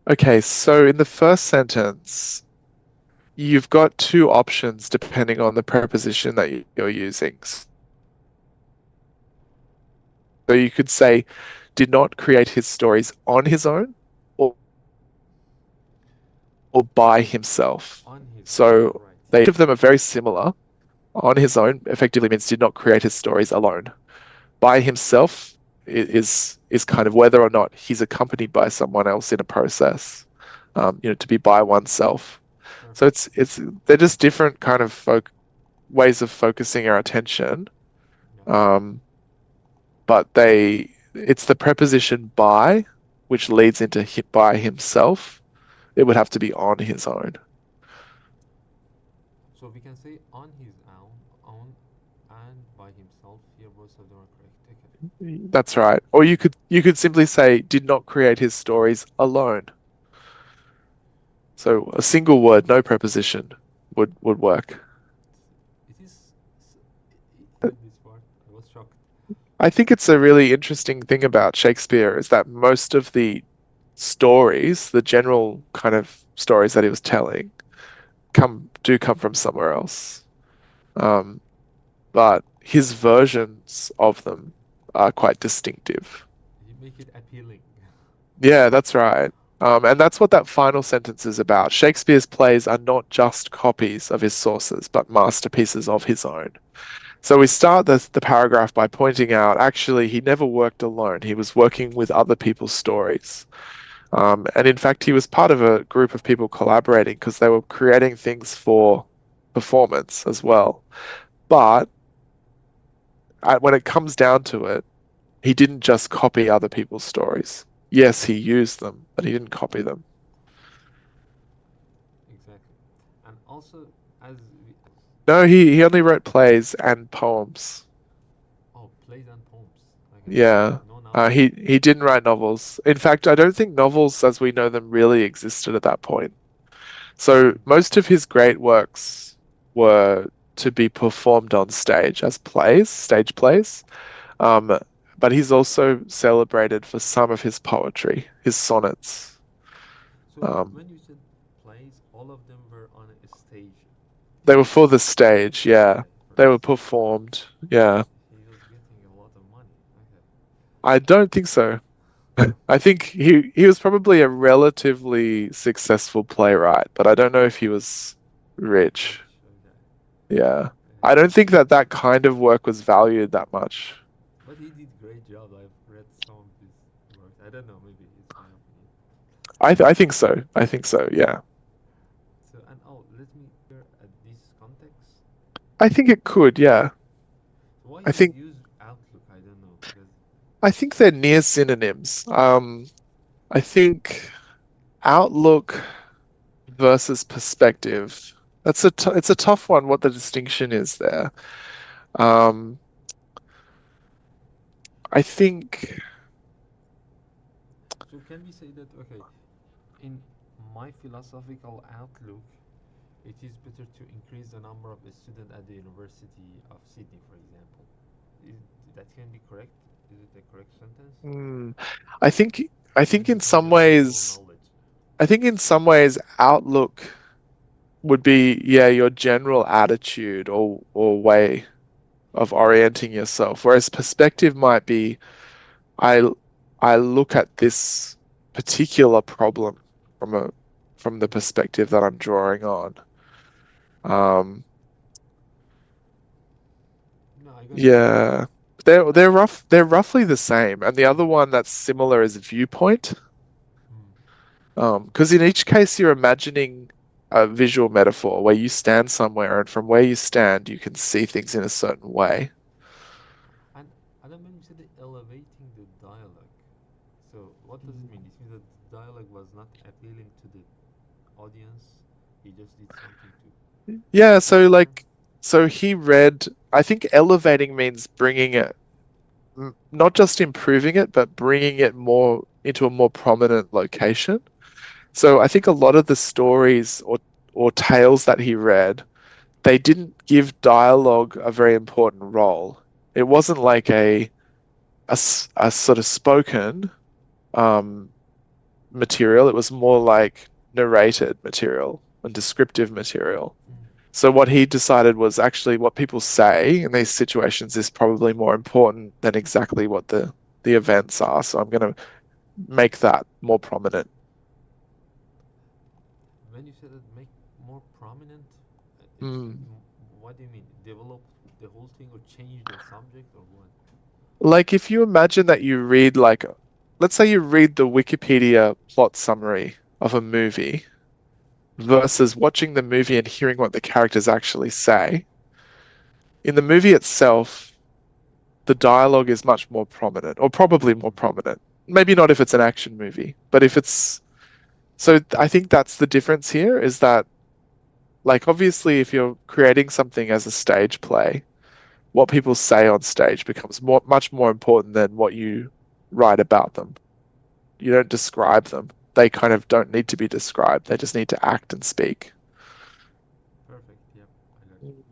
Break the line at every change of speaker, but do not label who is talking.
Okay, so in the first sentence, you've got two options depending on the preposition that you're using. So you could say, did not create his stories on his own or, or by himself.
On his own,
So
right?
each of them are very similar. On his own effectively means did not create his stories alone. By himself is kind of whether or not he's accompanied by someone else in a process. To be by oneself. So
Perfect.
it's they're just different kind of ways of focusing our attention.
Yeah.
Um, but it's the preposition by which leads into by himself. It would have to be on his own.
So we can say on his own, and by himself. Here, both of them are correct. Okay.
That's right. Or you could simply say did not create his stories alone. So a single word, no preposition would work.
It is. Even this part, I was shocked.
I think it's a really interesting thing about Shakespeare is that most of the stories, the general kind of stories that he was telling, come from somewhere else. Um, but his versions of them are quite distinctive.
He make it appealing.
Yeah, that's right. And that's what that final sentence is about. Shakespeare's plays are not just copies of his sources, but masterpieces of his own. So we start the paragraph by pointing out actually, he never worked alone. He was working with other people's stories. And in fact, he was part of a group of people collaborating because they were creating things for performance as well. But when it comes down to it, he didn't just copy other people's stories. Yes, he used them, but he didn't copy them.
Exactly. And also, as we,
No, he only wrote plays and poems.
oh, plays and poems. Okay.
Yeah.
No
He
novels.
he didn't write novels. In fact, I don't think novels as we know them really existed at that point. So most of his great works were to be performed on stage as plays, stage plays. Um, but he's also celebrated for some of his poetry, his sonnets.
So
Um,
when you said plays, all of them were on a stage.
they were for the stage, yeah.
Okay, for
They
the
were
stage.
performed, yeah.
He was getting a lot of money. Okay.
I don't think so. I think he was probably a relatively successful playwright, but I don't know if he was rich.
Rich. Okay.
Yeah. I
Okay.
don't think that that kind of work was valued that much.
But he did great job. I've read some of his works. I don't know. Maybe it's my opinion.
I think so. I think so. Yeah.
So and oh, let me hear at this context.
I think it could. Yeah.
So why
I
he
think
used Outlook? I don't know because
I think they're near synonyms. I think outlook versus perspective. It's a tough one. What the distinction is there. Um, I think.
so can we say that okay, in my philosophical outlook, it is better to increase the number of students at the University of Sydney, for example. Is, that can be correct? Is it a correct sentence?
Hmm, I think. I
Or
think
is
in
it my
some
general
ways.
knowledge?
I think in some ways, outlook would be yeah your general attitude or way of orienting yourself, whereas perspective might be I I look at this particular problem from a from the perspective that I'm drawing on. Um,
No, I got your point.
yeah, they're roughly the same, and the other one that's similar is viewpoint.
Hmm.
Because in each case you're imagining a visual metaphor where you stand somewhere, and from where you stand, you can see things in a certain way.
And Adam, when you said elevating the dialogue, so what does it mean? It means that the dialogue was not appealing to the audience. He just did something to
Yeah,
elevate
so
them.
so he read, I think elevating means bringing it, not just improving it, but bringing it more into a more prominent location. So I think a lot of the stories or tales that he read, they didn't give dialogue a very important role. It wasn't like a sort of spoken, um, material. It was more like narrated material and descriptive material.
Mm.
So what he decided was actually what people say in these situations is probably more important than exactly what the events are. So I'm going to make that more prominent.
When you said it make more prominent,
Mm.
what do you mean? Develop the whole thing or change the subject or what?
Like if you imagine that you read like, let's say you read the Wikipedia plot summary of a movie versus watching the movie and hearing what the characters actually say. In the movie itself, the dialogue is much more prominent, or probably more
Mm.
prominent. Maybe not if it's an action movie, but if it's so, I think that's the difference here is that, like, obviously, if you're creating something as a stage play, what people say on stage becomes much more important than what you write about them. You don't describe them. They kind of don't need to be described. They just need to act and speak.
Perfect. Yep, I got you.